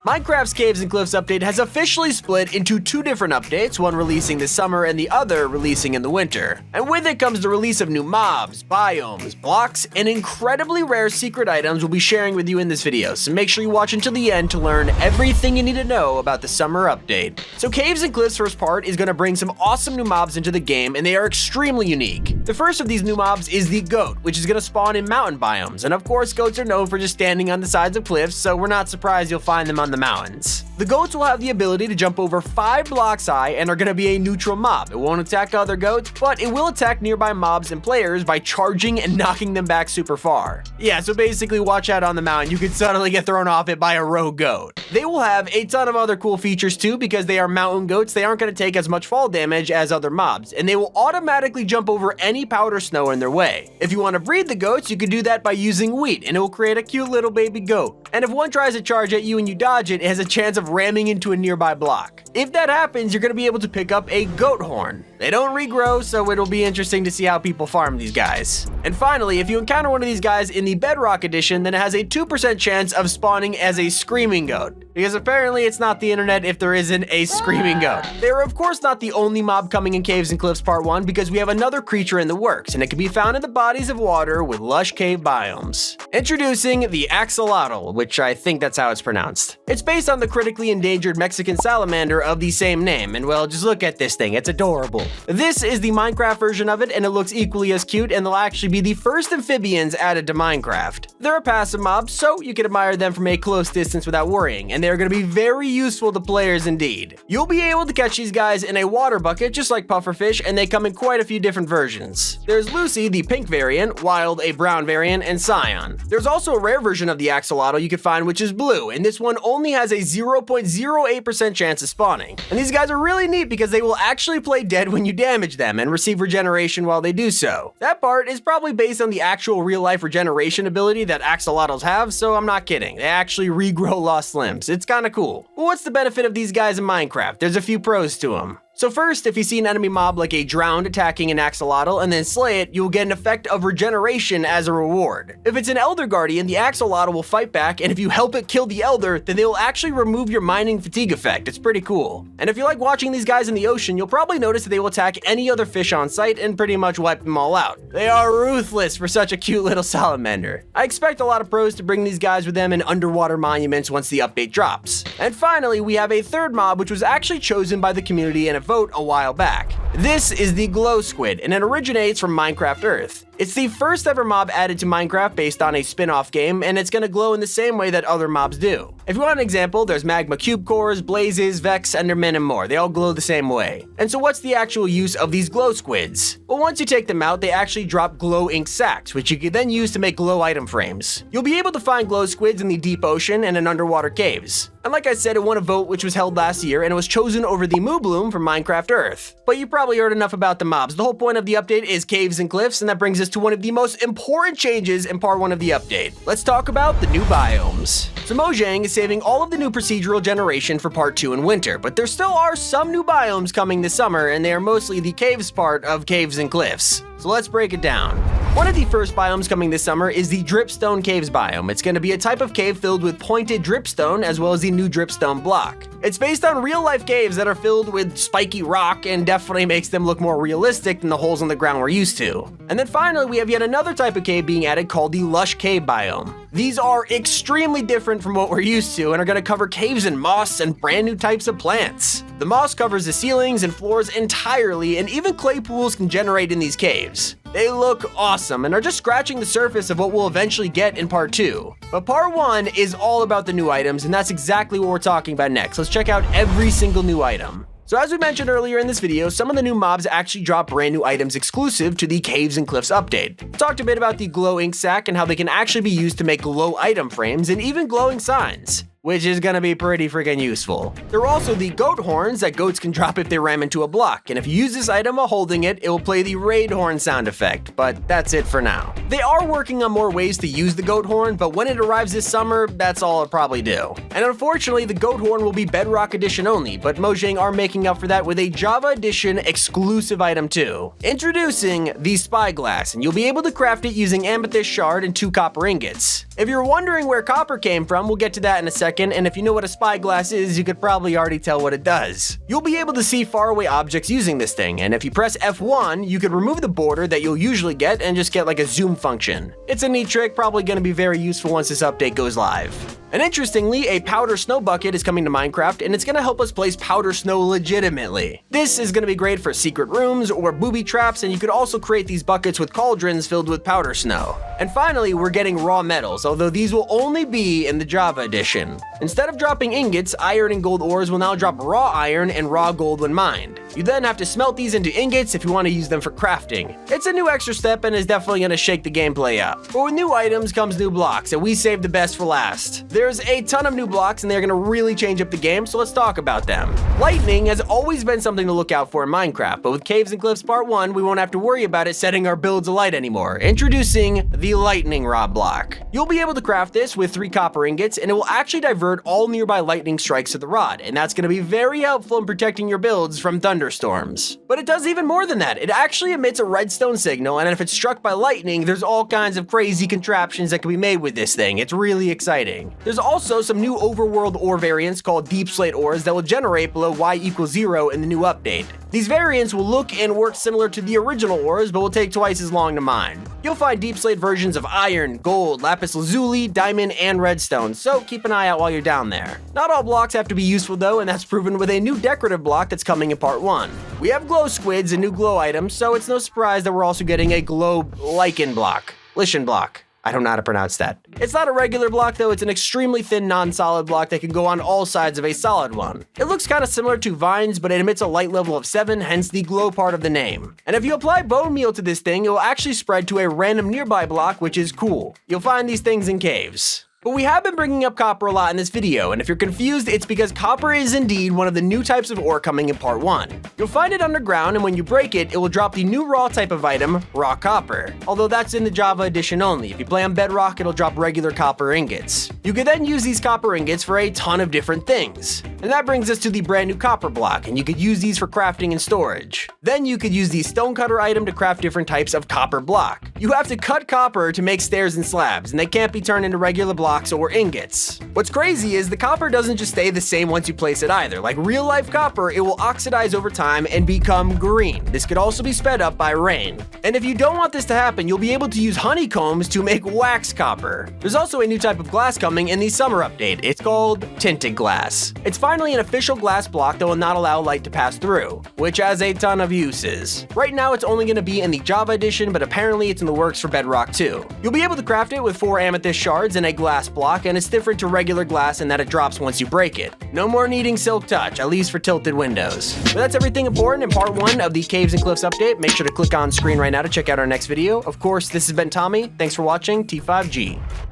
Minecraft's Caves and Cliffs update has officially split into two different updates, one releasing this summer and the other releasing in the winter. And with it comes the release of new mobs, biomes, blocks, and incredibly rare secret items we'll be sharing with you in this video, so make sure you watch until the end to learn everything you need to know about the summer update. So Caves and Cliffs' first part is going to bring some awesome new mobs into the game, and they are extremely unique. The first of these new mobs is the goat, which is going to spawn in mountain biomes, and of course goats are known for just standing on the sides of cliffs, so we're not surprised you'll find them on the mountains. The goats will have the ability to jump over 5 blocks high and are going to be a neutral mob. It won't attack other goats, but it will attack nearby mobs and players by charging and knocking them back super far. Yeah, so basically watch out on the mountain, you could suddenly get thrown off it by a rogue goat. They will have a ton of other cool features too, because they are mountain goats. They aren't going to take as much fall damage as other mobs, and they will automatically jump over any powder snow in their way. If you want to breed the goats, you can do that by using wheat, and it will create a cute little baby goat. And if one tries to charge at you and you dodge it, it has a chance of ramming into a nearby block. If that happens, you're going to be able to pick up a goat horn. They don't regrow, so it'll be interesting to see how people farm these guys. And finally, if you encounter one of these guys in the Bedrock edition, then it has a 2% chance of spawning as a screaming goat, because apparently it's not the internet if there isn't a screaming goat. They are of course not the only mob coming in Caves and Cliffs Part 1, because we have another creature in the works, and it can be found in the bodies of water with lush cave biomes. Introducing the AXOLOTL, which I think that's how it's pronounced. It's based on the critically endangered Mexican salamander of the same name, and well, just look at this thing, it's adorable. This is the Minecraft version of it, and it looks equally as cute, and they'll actually be the first amphibians added to Minecraft. They're a passive mob, so you can admire them from a close distance without worrying, and they're going to be very useful to players indeed. You'll be able to catch these guys in a water bucket, just like pufferfish, and they come in quite a few different versions. There's Lucy, the pink variant, Wild, a brown variant, and Scion. There's also a rare version of the Axolotl you can find, which is blue, and this one only has a 0.08% chance of spawning. And these guys are really neat because they will actually play dead when you damage them and receive regeneration while they do so. That part is probably based on the actual real-life regeneration ability that axolotls have, so I'm not kidding. They actually regrow lost limbs. It's kinda cool. But what's the benefit of these guys in Minecraft? There's a few pros to them. So first, if you see an enemy mob like a drowned attacking an axolotl and then slay it, you'll get an effect of regeneration as a reward. If it's an elder guardian, the axolotl will fight back, and if you help it kill the elder, then they will actually remove your mining fatigue effect. It's pretty cool. And if you like watching these guys in the ocean, you'll probably notice that they will attack any other fish on sight and pretty much wipe them all out. They are ruthless for such a cute little salamander. I expect a lot of pros to bring these guys with them in underwater monuments once the update drops. And finally, we have a third mob which was actually chosen by the community in a vote a while back. This is the glow squid, and it originates from Minecraft Earth. It's the first ever mob added to Minecraft based on a spin-off game, and it's gonna glow in the same way that other mobs do. If you want an example, there's magma cube cores, blazes, vex, endermen, and more. They all glow the same way. And so what's the actual use of these glow squids? Well, once you take them out, they actually drop glow ink sacks, which you can then use to make glow item frames. You'll be able to find glow squids in the deep ocean and in underwater caves. And like I said, it won a vote which was held last year, and it was chosen over the Moo Bloom from Minecraft Earth. But you probably heard enough about the mobs. The whole point of the update is Caves and Cliffs, and that brings us to one of the most important changes in part 1 of the update. Let's talk about the new biomes. So Mojang is saving all of the new procedural generation for part 2 in winter, but there still are some new biomes coming this summer, and they are mostly the caves part of Caves and Cliffs. So let's break it down. One of the first biomes coming this summer is the Dripstone Caves biome. It's going to be a type of cave filled with pointed dripstone, as well as the new dripstone block. It's based on real-life caves that are filled with spiky rock, and definitely makes them look more realistic than the holes in the ground we're used to. And then finally, we have yet another type of cave being added called the lush cave biome. These are extremely different from what we're used to and are going to cover caves and moss and brand new types of plants. The moss covers the ceilings and floors entirely, and even clay pools can generate in these caves. They look awesome and are just scratching the surface of what we'll eventually get in part 2. But part 1 is all about the new items, and that's exactly what we're talking about next. Let's check out every single new item. So as we mentioned earlier in this video, some of the new mobs actually drop brand new items exclusive to the Caves and Cliffs update. We talked a bit about the glow ink sack and how they can actually be used to make glow item frames and even glowing signs, which is gonna be pretty freaking useful. There are also the goat horns that goats can drop if they ram into a block, and if you use this item while holding it, it will play the raid horn sound effect, but that's it for now. They are working on more ways to use the goat horn, but when it arrives this summer, that's all it'll probably do. And unfortunately, the goat horn will be Bedrock Edition only, but Mojang are making up for that with a Java Edition exclusive item too. Introducing the Spyglass, and you'll be able to craft it using amethyst shard and 2 copper ingots. If you're wondering where copper came from, we'll get to that in a second, second, and if you know what a spyglass is, you could probably already tell what it does. You'll be able to see faraway objects using this thing, and if you press F1, you can remove the border that you'll usually get and just get like a zoom function. It's a neat trick, probably going to be very useful once this update goes live. And interestingly, a powder snow bucket is coming to Minecraft, and it's going to help us place powder snow legitimately. This is going to be great for secret rooms or booby traps, and you could also create these buckets with cauldrons filled with powder snow. And finally, we're getting raw metals, although these will only be in the Java edition. Instead of dropping ingots, iron and gold ores will now drop raw iron and raw gold when mined. You then have to smelt these into ingots if you want to use them for crafting. It's a new extra step and is definitely going to shake the gameplay up. But with new items comes new blocks, and we saved the best for last. There's a ton of new blocks, and they're going to really change up the game, so let's talk about them. Lightning has always been something to look out for in Minecraft, but with Caves and Cliffs Part 1, we won't have to worry about it setting our builds alight anymore. Introducing the lightning rod block. You'll be able to craft this with 3 copper ingots, and it will actually divert all nearby lightning strikes to the rod, and that's going to be very helpful in protecting your builds from thunderstorms. But it does even more than that. It actually emits a redstone signal, and if it's struck by lightning, there's all kinds of crazy contraptions that can be made with this thing. It's really exciting. There's also some new overworld ore variants called deep slate ores that will generate below y=0 in the new update. These variants will look and work similar to the original ores, but will take twice as long to mine. You'll find deep slate versions of iron, gold, lapis lazuli, diamond, and redstone, so keep an eye out while you're down there. Not all blocks have to be useful though, and that's proven with a new decorative block that's coming in Part 1. We have glow squids and new glow items, so it's no surprise that we're also getting a glow lichen block. LICHEN block. I don't know how to pronounce that. It's not a regular block though, it's an extremely thin non-solid block that can go on all sides of a solid one. It looks kind of similar to vines, but it emits a light level of 7, hence the glow part of the name. And if you apply bone meal to this thing, it will actually spread to a random nearby block, which is cool. You'll find these things in caves. But we have been bringing up copper a lot in this video, and if you're confused, it's because copper is indeed one of the new types of ore coming in Part 1. You'll find it underground, and when you break it, it will drop the new raw type of item, raw copper. Although that's in the Java edition only. If you play on Bedrock, it'll drop regular copper ingots. You can then use these copper ingots for a ton of different things. And that brings us to the brand new copper block, and you could use these for crafting and storage. Then you could use the stonecutter item to craft different types of copper block. You have to cut copper to make stairs and slabs, and they can't be turned into regular blocks or ingots. What's crazy is the copper doesn't just stay the same once you place it either. Like real life copper, it will oxidize over time and become green. This could also be sped up by rain. And if you don't want this to happen, you'll be able to use honeycombs to make wax copper. There's also a new type of glass coming in the summer update. It's called tinted glass. It's finally an official glass block that will not allow light to pass through, which has a ton of uses. Right now it's only going to be in the Java edition, but apparently it's in the works for Bedrock too. You'll be able to craft it with 4 amethyst shards and a glass block, and it's different to regular glass in that it drops once you break it. No more needing silk touch, at least for tilted windows. But that's everything important in Part 1 of the Caves and Cliffs update. Make sure to click on screen right now to check out our next video. Of course, this has been Tommy. Thanks for watching T5G.